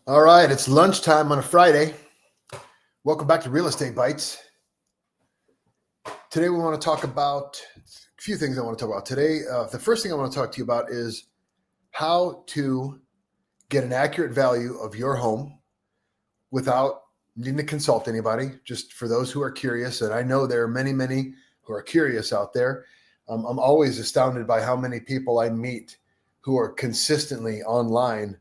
All right, it's lunchtime on a Friday. Welcome back to Real Estate Bites. Today we want to talk about a few things I want to talk about. Today, the first thing I want to talk to you about is how to get an accurate value of your home without needing to consult anybody, just for those who are curious. And I know there are many, many who are curious out there. I'm always astounded by how many people I meet who are consistently online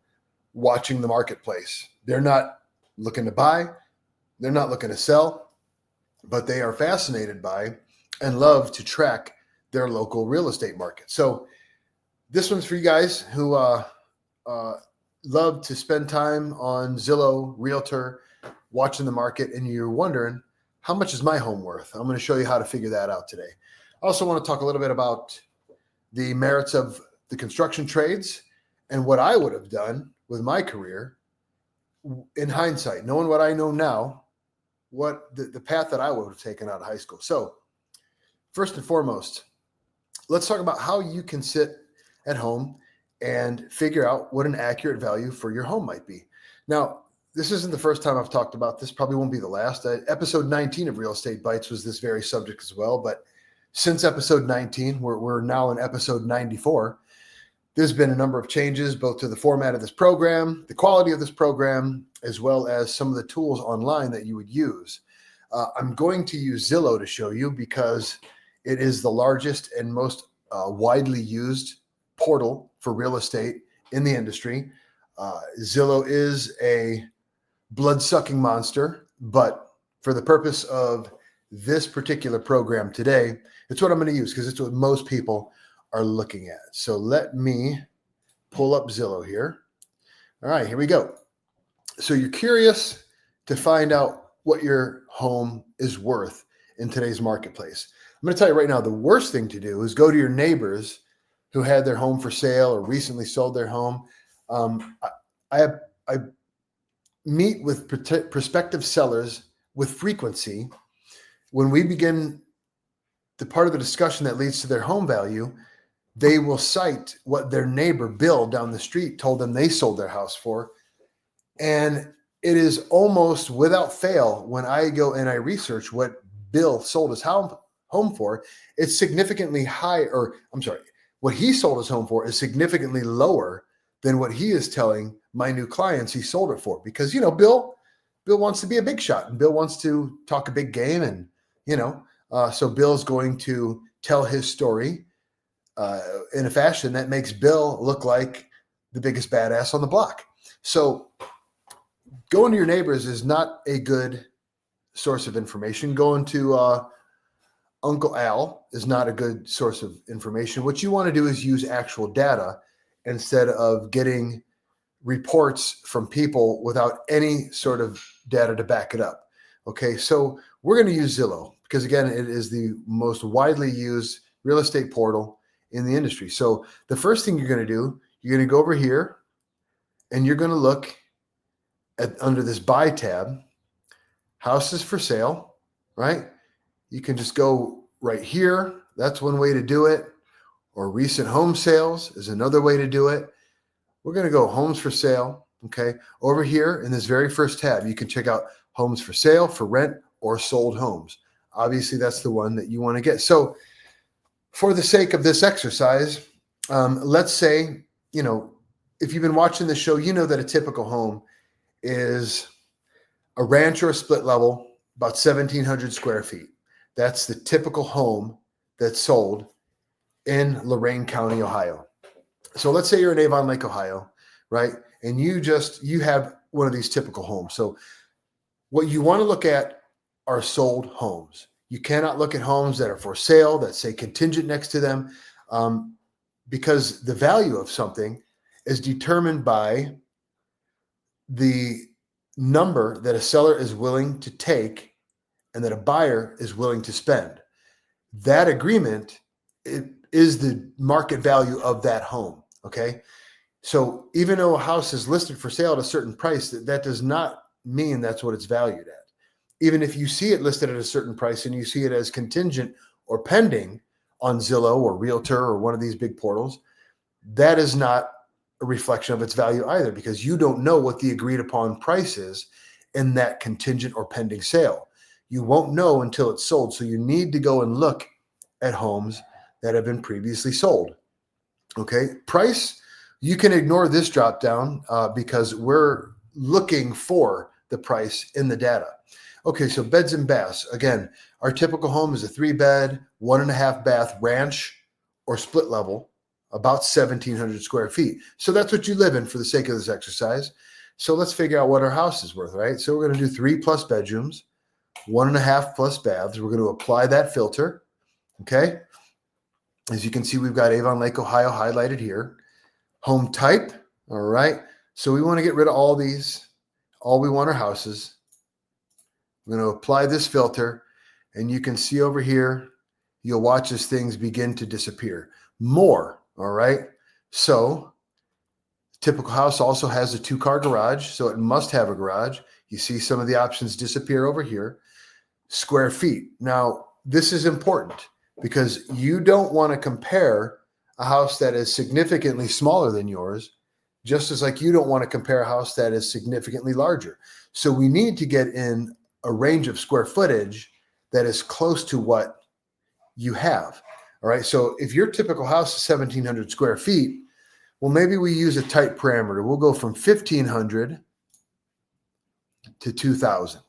watching the marketplace. They're not looking to buy, they're not looking to sell, but they are fascinated by and love to track their local real estate market. So this one's for you guys who love to spend time on Zillow, Realtor, watching the market, and you're wondering, how much is my home worth? I'm going to show you how to figure that out today. I also want to talk a little bit about the merits of the construction trades and what I would have done with my career in hindsight, knowing what I know now, what the path that I would have taken out of high school. So first and foremost, let's talk about how you can sit at home and figure out what an accurate value for your home might be. Now, this isn't the first time I've talked about this, probably won't be the last. Episode 19 of Real Estate Bites was this very subject as well. But since episode 19, we're now in episode 94, there's been a number of changes, both to the format of this program, the quality of this program, as well as some of the tools online that you would use. I'm going to use Zillow to show you because it is the largest and most widely used portal for real estate in the industry. Zillow is a blood-sucking monster, but for the purpose of this particular program today, it's what I'm going to use because it's what most people are looking at. So let me pull up Zillow here. All right, here we go. So you're curious to find out what your home is worth in today's marketplace. I'm going to tell you right now, the worst thing to do is go to your neighbors who had their home for sale or recently sold their home. I meet with prospective sellers with frequency. When we begin the part of the discussion that leads to their home value, they will cite what their neighbor Bill down the street told them they sold their house for. And it is almost without fail, when I go and I research what Bill sold his home for, it's significantly high, or I'm sorry, what he sold his home for is significantly lower than what he is telling my new clients he sold it for. Because, Bill wants to be a big shot and Bill wants to talk a big game. And, so Bill's going to tell his story in a fashion that makes Bill look like the biggest badass on the block. So going to your neighbors is not a good source of information. Going to Uncle Al is not a good source of information. What you want to do is use actual data instead of getting reports from people without any sort of data to back it up. Okay, so we're going to use Zillow because, again, it is the most widely used real estate portal in the industry. So the first thing you're going to do, you're going to go over here and you're going to look at under this buy tab, houses for sale, right? You can just go right here. That's one way to do it. Or recent home sales is another way to do it. We're going to go homes for sale. Okay. Over here in this very first tab, you can check out homes for sale, for rent, or sold homes. Obviously, that's the one that you want to get. So for the sake of this exercise, let's say, if you've been watching the show, you know that a typical home is a ranch or a split level, about 1,700 square feet. That's the typical home that's sold in Lorain County, Ohio. So let's say you're in Avon Lake, Ohio, right? And you have one of these typical homes. So what you want to look at are sold homes. You cannot look at homes that are for sale that say contingent next to them, because the value of something is determined by the number that a seller is willing to take and that a buyer is willing to spend. That agreement is the market value of that home. Okay. So even though a house is listed for sale at a certain price, that does not mean that's what it's valued at. Even if you see it listed at a certain price and you see it as contingent or pending on Zillow or Realtor or one of these big portals, that is not a reflection of its value either, because you don't know what the agreed upon price is in that contingent or pending sale. You won't know until it's sold. So you need to go and look at homes that have been previously sold. Okay. Price, you can ignore this drop down because we're looking for the price in the data. Okay. So beds and baths. Again, our typical home is a 3-bed, 1.5 bath ranch or split level, about 1,700 square feet. So that's what you live in for the sake of this exercise. So let's figure out what our house is worth, right? So we're going to do 3+ bedrooms, 1.5+ baths. We're going to apply that filter. Okay. As you can see, we've got Avon Lake, Ohio highlighted here. Home type. All right. So we want to get rid of all these. All we want are houses. We're going to apply this filter, and you can see over here, you'll watch as things begin to disappear. More. All right. So typical house also has a 2-car garage, so it must have a garage. You see some of the options disappear over here. Square feet. Now, this is important because you don't want to compare a house that is significantly smaller than yours, just as like you don't want to compare a house that is significantly larger. So we need to get in a range of square footage that is close to what you have. All right. So if your typical house is 1,700 square feet, well, maybe we use a tight parameter. We'll go from 1,500 to 2,000.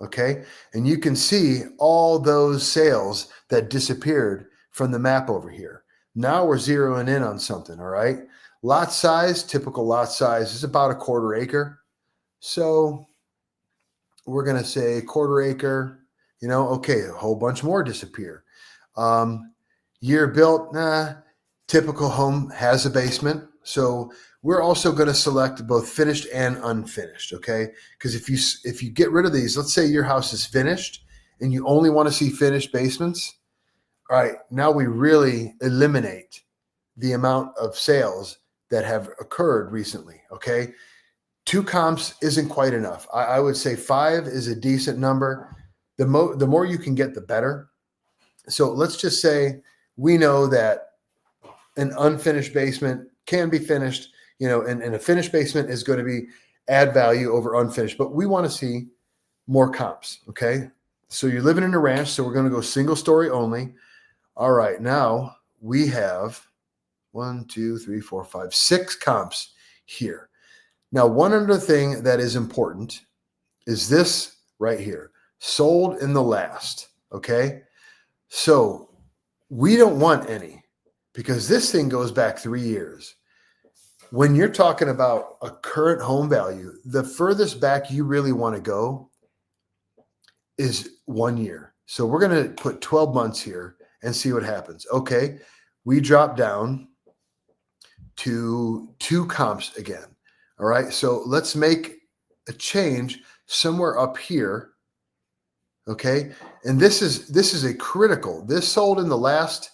Okay. And you can see all those sales that disappeared from the map over here. Now we're zeroing in on something. All right. Lot size, typical lot size is about a 1/4 acre. So we're going to say 1/4 acre, okay, a whole bunch more disappear. Year built, typical home has a basement. So we're also going to select both finished and unfinished, okay? Because if you get rid of these, let's say your house is finished and you only want to see finished basements, all right, now we really eliminate the amount of sales that have occurred recently, okay? 2 comps isn't quite enough. I would say 5 is a decent number. The more you can get, the better. So let's just say we know that an unfinished basement can be finished, and a finished basement is going to be add value over unfinished, but we want to see more comps. Okay. So you're living in a ranch. So we're going to go single story only. All right. Now we have 1, 2, 3, 4, 5, 6 comps here. Now, one other thing that is important is this right here, sold in the last. Okay. So we don't want any, because this thing goes back 3 years. When you're talking about a current home value, the furthest back you really want to go is 1 year. So we're going to put 12 months here and see what happens. Okay. We drop down to 2 comps again. All right. So let's make a change somewhere up here. Okay. And this is a critical, this sold in the last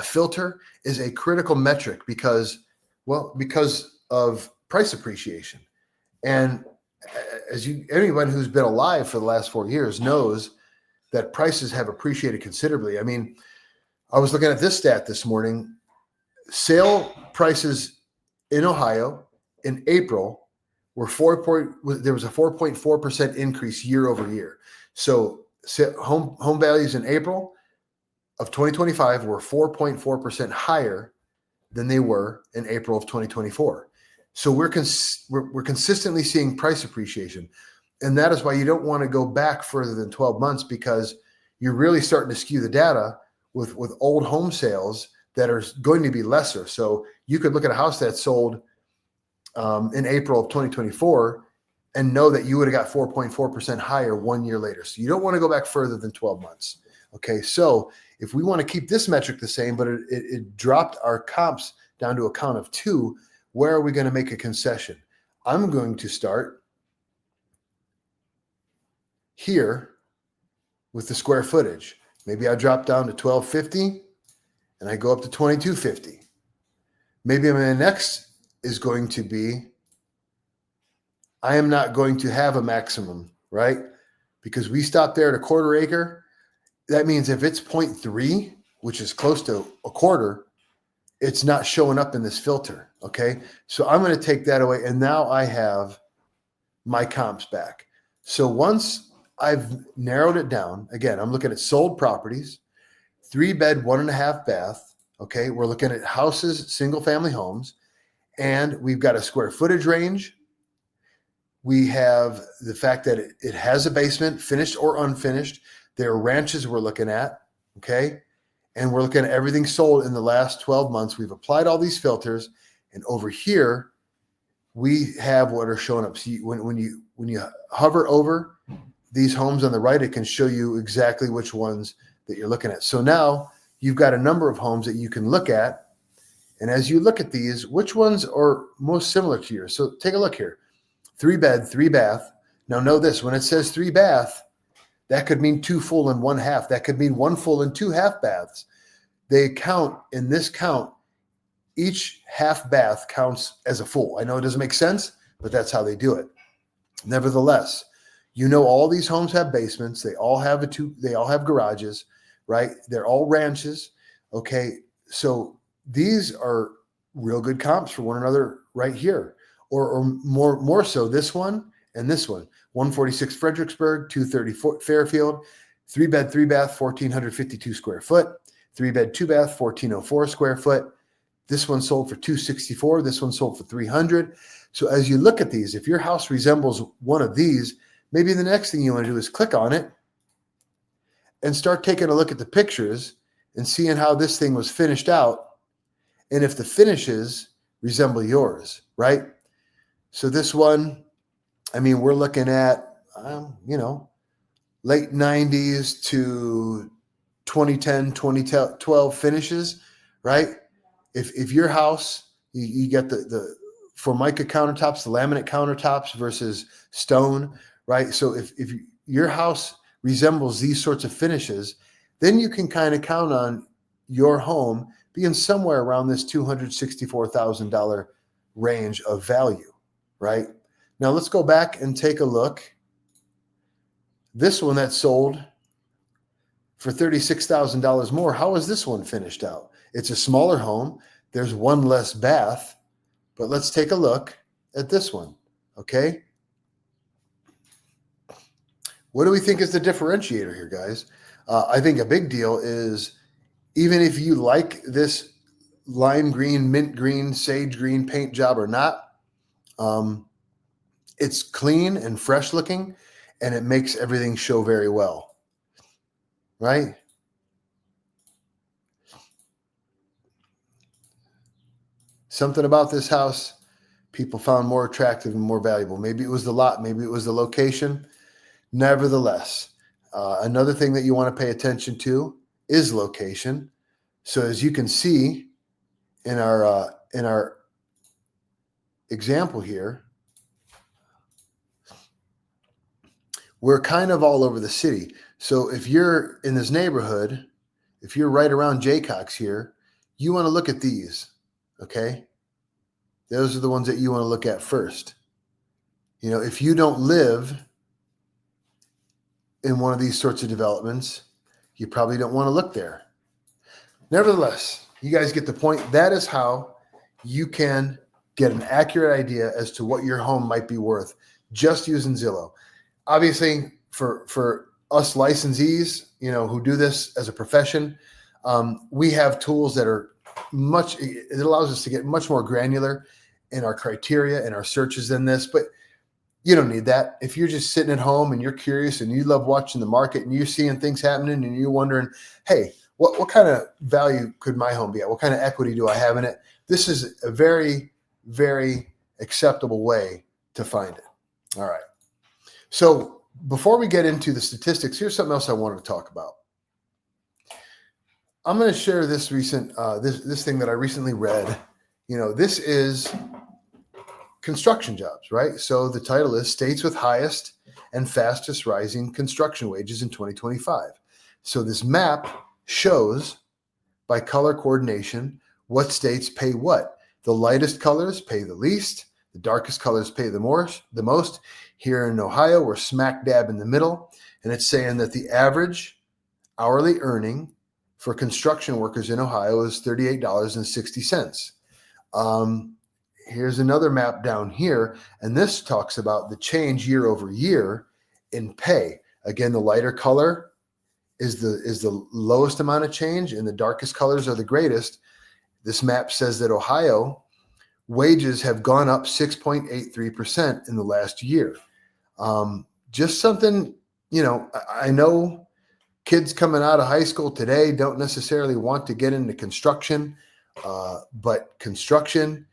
filter is a critical metric because of price appreciation. And anyone who's been alive for the last 4 years knows that prices have appreciated considerably. I mean, I was looking at this stat this morning. Sale prices in Ohio in April were there was a 4.4% increase year over year. So home values in April of 2025 were 4.4% higher than they were in April of 2024. So we're consistently seeing price appreciation. And that is why you don't want to go back further than 12 months, because you're really starting to skew the data with old home sales that are going to be lesser. So you could look at a house that sold in April of 2024 and know that you would have got 4.4% higher 1 year later. So you don't want to go back further than 12 months. Okay. So if we want to keep this metric the same, but it dropped our comps down to a count of 2, where are we going to make a concession? I'm going to start here with the square footage. Maybe I drop down to 1,250 and I go up to 2,250. Maybe my next is going to be, I am not going to have a maximum, right? Because we stopped there at a 1/4 acre. That means if it's 0.3, which is close to a 1/4, it's not showing up in this filter. Okay. So I'm going to take that away. And now I have my comps back. So once I've narrowed it down, again, I'm looking at sold properties, 3-bed, 1.5 bath. Okay. We're looking at houses, single family homes, and we've got a square footage range. We have the fact that it has a basement, finished or unfinished. There are ranches we're looking at. Okay. And we're looking at everything sold in the last 12 months. We've applied all these filters, and over here, we have what are showing up. So when you hover over these homes on the right, it can show you exactly which ones that you're looking at. So now you've got a number of homes that you can look at. And as you look at these, which ones are most similar to yours? So take a look here. 3-bed, 3-bath. Now know this, when it says 3-bath, that could mean 2 full and 1 half. That could mean 1 full and 2 half baths. They count in this count. Each half bath counts as a full. I know it doesn't make sense, but that's how they do it. Nevertheless, all these homes have basements. They all have garages, right? They're all ranches. Okay. So these are real good comps for one another right here, or more so this one and this one. 146 Fredericksburg, 230 Fairfield, 3-bed, 3-bath, 1,452 square foot, 3-bed, 2-bath, 1,404 square foot. This one sold for $264. This one sold for $300. So as you look at these, if your house resembles one of these, maybe the next thing you want to do is click on it and start taking a look at the pictures and seeing how this thing was finished out, and if the finishes resemble yours, right? So this one, we're looking at, late 90s to 2010, 2012 finishes, right? If your house, you get the Formica countertops, the laminate countertops versus stone, right? So if your house resembles these sorts of finishes, then you can kind of count on your home being somewhere around this $264,000 range of value, right? Now let's go back and take a look. This one that sold for $36,000 more, how is this one finished out? It's a smaller home. There's one less bath, but let's take a look at this one, okay? What do we think is the differentiator here, guys? I think a big deal is, even if you like this lime green, mint green, sage green paint job or not, it's clean and fresh looking, and it makes everything show very well, right? Something about this house people found more attractive and more valuable. Maybe it was the lot, maybe it was the location. Nevertheless, another thing that you want to pay attention to is location. So as you can see in our example here, we're kind of all over the city. So if you're in this neighborhood, if you're right around Jaycox here, you want to look at these, okay? Those are the ones that you want to look at first. If you don't live in one of these sorts of developments, you probably don't want to look there. Nevertheless, you guys get the point. That is how you can get an accurate idea as to what your home might be worth just using Zillow. Obviously, for us licensees, who do this as a profession, we have tools that are it allows us to get much more granular in our criteria and our searches than this, but you don't need that. If you're just sitting at home and you're curious and you love watching the market and you're seeing things happening and you're wondering, hey, what kind of value could my home be at? What kind of equity do I have in it? This is a very, very acceptable way to find it. All right. So before we get into the statistics, here's something else I wanted to talk about. I'm going to share this this thing that I recently read. This is construction jobs, right? So the title is States with Highest and Fastest Rising Construction Wages in 2025. So this map shows by color coordination what states pay what. The lightest colors pay the least. The darkest colors pay the most. Here in Ohio, we're smack dab in the middle. And it's saying that the average hourly earning for construction workers in Ohio is $38.60. Here's another map down here, and this talks about the change year over year in pay. Again, the lighter color is the lowest amount of change, and the darkest colors are the greatest. This map says that Ohio wages have gone up 6.83% in the last year. Just something, I know kids coming out of high school today don't necessarily want to get into construction, but construction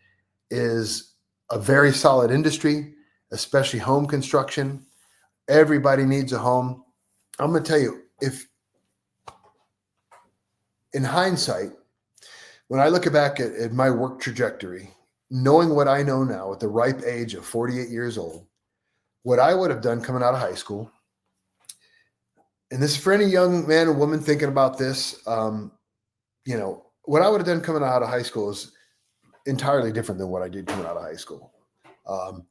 is a very solid industry, especially home construction. Everybody needs a home. I'm going to tell you, if in hindsight, when I look back at my work trajectory, knowing what I know now at the ripe age of 48 years old, what I would have done coming out of high school, and this is for any young man or woman thinking about this, what I would have done coming out of high school is entirely different than what I did coming out of high school. What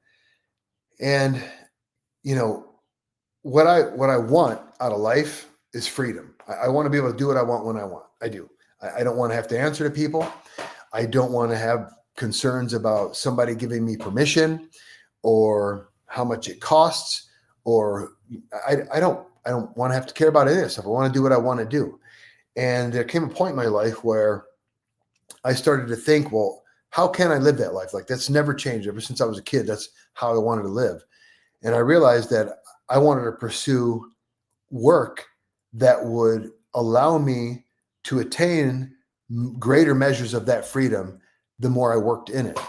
I want out of life is freedom. I want to be able to do what I want when I want. I do. I don't want to have to answer to people. I don't want to have concerns about somebody giving me permission or how much it costs, or I don't want to have to care about any of this stuff. I want to do what I want to do. And there came a point in my life where I started to think, well, how can I live that life? Like, that's never changed. Ever since I was a kid, that's how I wanted to live. And I realized that I wanted to pursue work that would allow me to attain greater measures of that freedom the more I worked in it.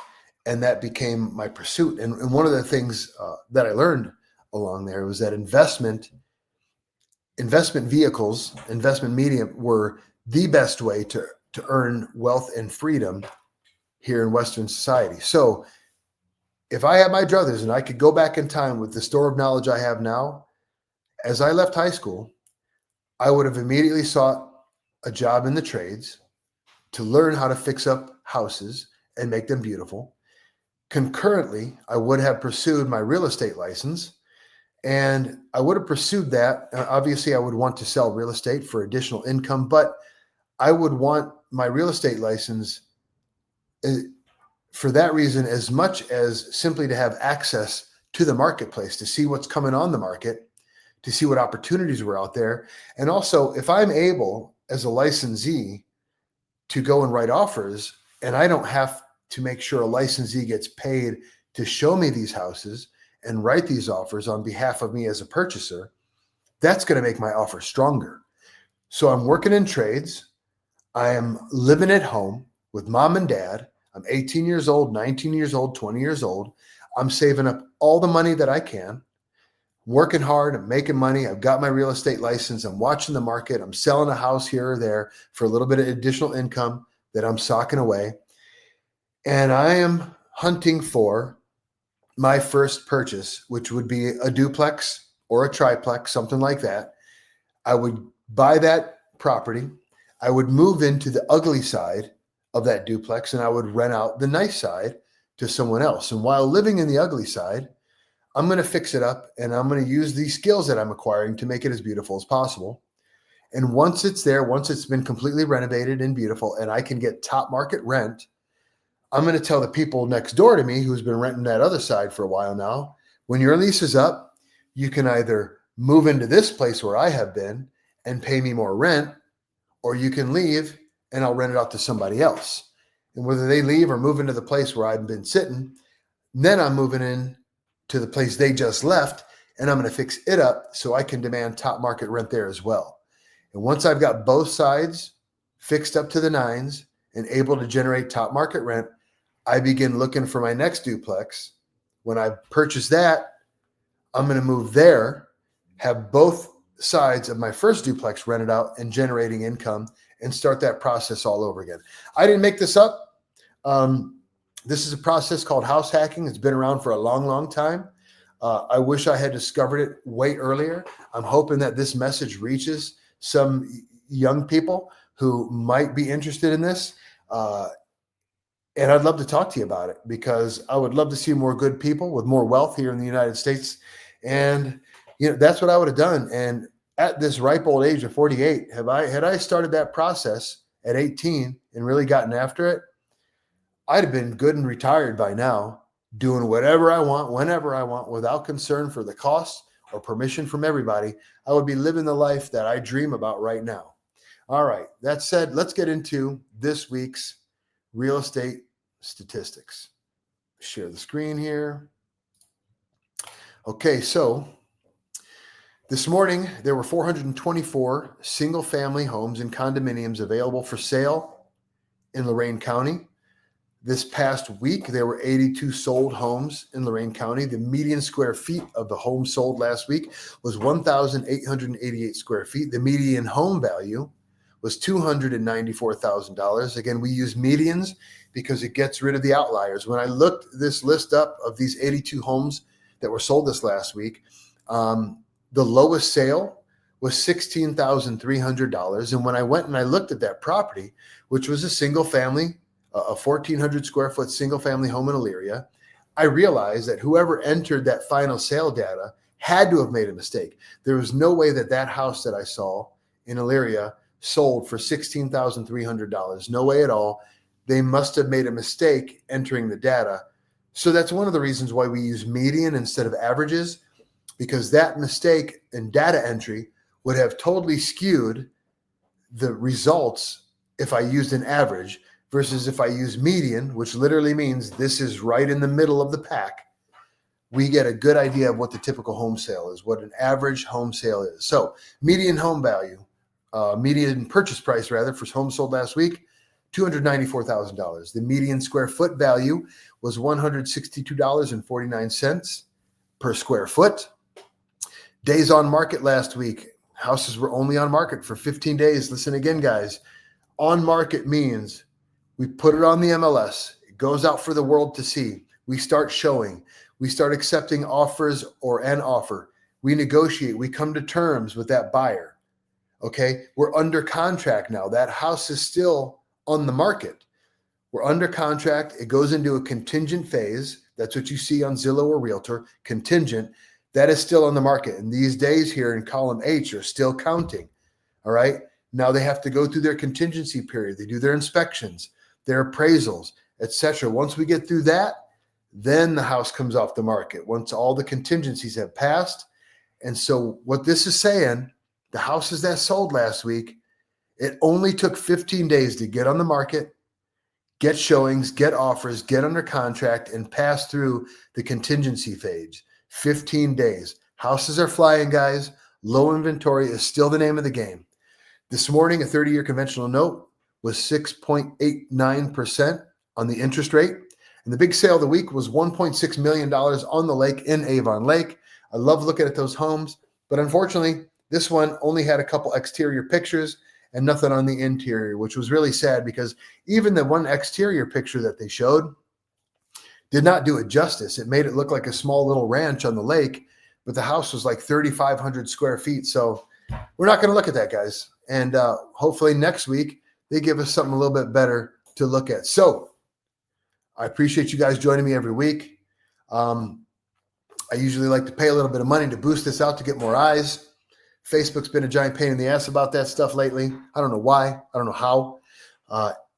And that became my pursuit. And one of the things that I learned along there was that investment vehicles, investment medium were the best way to earn wealth and freedom here in Western society. So if I had my druthers and I could go back in time with the store of knowledge I have now, as I left high school, I would have immediately sought a job in the trades to learn how to fix up houses and make them beautiful. Concurrently, I would have pursued my real estate license, and I would have pursued that. Obviously, I would want to sell real estate for additional income, but I would want my real estate license for that reason, as much as simply to have access to the marketplace, to see what's coming on the market, to see what opportunities were out there. And also, if I'm able as a licensee to go and write offers, and I don't have to make sure a licensee gets paid to show me these houses and write these offers on behalf of me as a purchaser, that's going to make my offer stronger. So I'm working in trades. I am living at home with mom and dad. I'm 18 years old, 19 years old, 20 years old. I'm saving up all the money that I can, working hard, I'm making money. I've got my real estate license. I'm watching the market. I'm selling a house here or there for a little bit of additional income that I'm socking away. And I am hunting for my first purchase, which would be a duplex or a triplex, something like that. I would buy that property. I would move into the ugly side of that duplex, and I would rent out the nice side to someone else. And while living in the ugly side, I'm going to fix it up, and I'm going to use these skills that I'm acquiring to make it as beautiful as possible. And once it's there, once it's been completely renovated and beautiful, and I can get top market rent, I'm going to tell the people next door to me who's been renting that other side for a while now, when your lease is up, you can either move into this place where I have been and pay me more rent, or you can leave and I'll rent it out to somebody else. And whether they leave or move into the place where I've been sitting, then I'm moving in to the place they just left, and I'm going to fix it up so I can demand top market rent there as well. And once I've got both sides fixed up to the nines and able to generate top market rent, I begin looking for my next duplex. When I purchase that, I'm going to move there, have both sides of my first duplex rented out and generating income, and start that process all over again. I didn't make this up. This is a process called house hacking. It's been around for a long, long time. I wish I had discovered it way earlier. I'm hoping that this message reaches some young people who might be interested in this. And I'd love to talk to you about it, because I would love to see more good people with more wealth here in the United States. And that's what I would have done. And at this ripe old age of 48, had I started that process at 18 and really gotten after it, I'd have been good and retired by now, doing whatever I want, whenever I want, without concern for the cost or permission from everybody. I would be living the life that I dream about right now. All right. That said, let's get into this week's real estate statistics. Share the screen here. Okay, so this morning there were 424 single-family homes and condominiums available for sale in Lorain County. This past week, there were 82 sold homes in Lorain County. The median square feet of the home sold last week was 1,888 square feet. The median home value was $294,000. Again, we use medians because it gets rid of the outliers. When I looked this list up of these 82 homes that were sold this last week, the lowest sale was $16,300. And when I went and I looked at that property, which was a single family, a 1,400 square foot single family home in Elyria, I realized that whoever entered that final sale data had to have made a mistake. There was no way that that house that I saw in Elyria sold for $16,300. No way at all. They must have made a mistake entering the data. So that's one of the reasons why we use median instead of averages, because that mistake in data entry would have totally skewed the results if I used an average versus if I use median, which literally means this is right in the middle of the pack. We get a good idea of what the typical home sale is, what an average home sale is. So median home value, median purchase price rather, for homes sold last week, $294,000. The median square foot value was $162.49 per square foot. Days on market last week, houses were only on market for 15 days. Listen again, guys. On market means we put it on the MLS. It goes out for the world to see. We start showing. We start accepting offers or an offer. We negotiate. We come to terms with that buyer. Okay? We're under contract now. That house is still on the market. We're under contract. It goes into a contingent phase. That's what you see on Zillow or Realtor. Contingent. That is still on the market. And these days here in column H are still counting. All right? Now they have to go through their contingency period. They do their inspections, their appraisals, etc. Once we get through that, then the house comes off the market once all the contingencies have passed. And so what this is saying, the houses that sold last week, it only took 15 days to get on the market, get showings, get offers, get under contract, and pass through the contingency phase. 15 days. Houses are flying, guys. Low inventory is still the name of the game. This morning, a 30-year conventional note was 6.89% on the interest rate. And the big sale of the week was $1.6 million on the lake in Avon Lake. I love looking at those homes, but unfortunately, this one only had a couple exterior pictures and nothing on the interior, which was really sad because even the one exterior picture that they showed did not do it justice. It made it look like a small little ranch on the lake, but the house was like 3,500 square feet. So we're not going to look at that, guys. And hopefully next week, they give us something a little bit better to look at. So I appreciate you guys joining me every week. I usually like to pay a little bit of money to boost this out to get more eyes. Facebook's been a giant pain in the ass about that stuff lately. I don't know why. I don't know how.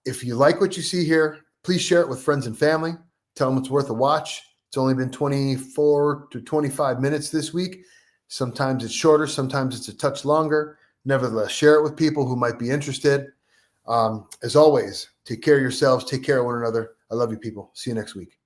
If you like what you see here, please share it with friends and family. Tell them it's worth a watch. It's only been 24 to 25 minutes this week. Sometimes it's shorter. Sometimes it's a touch longer. Nevertheless, share it with people who might be interested. As always, take care of yourselves. Take care of one another. I love you, people. See you next week.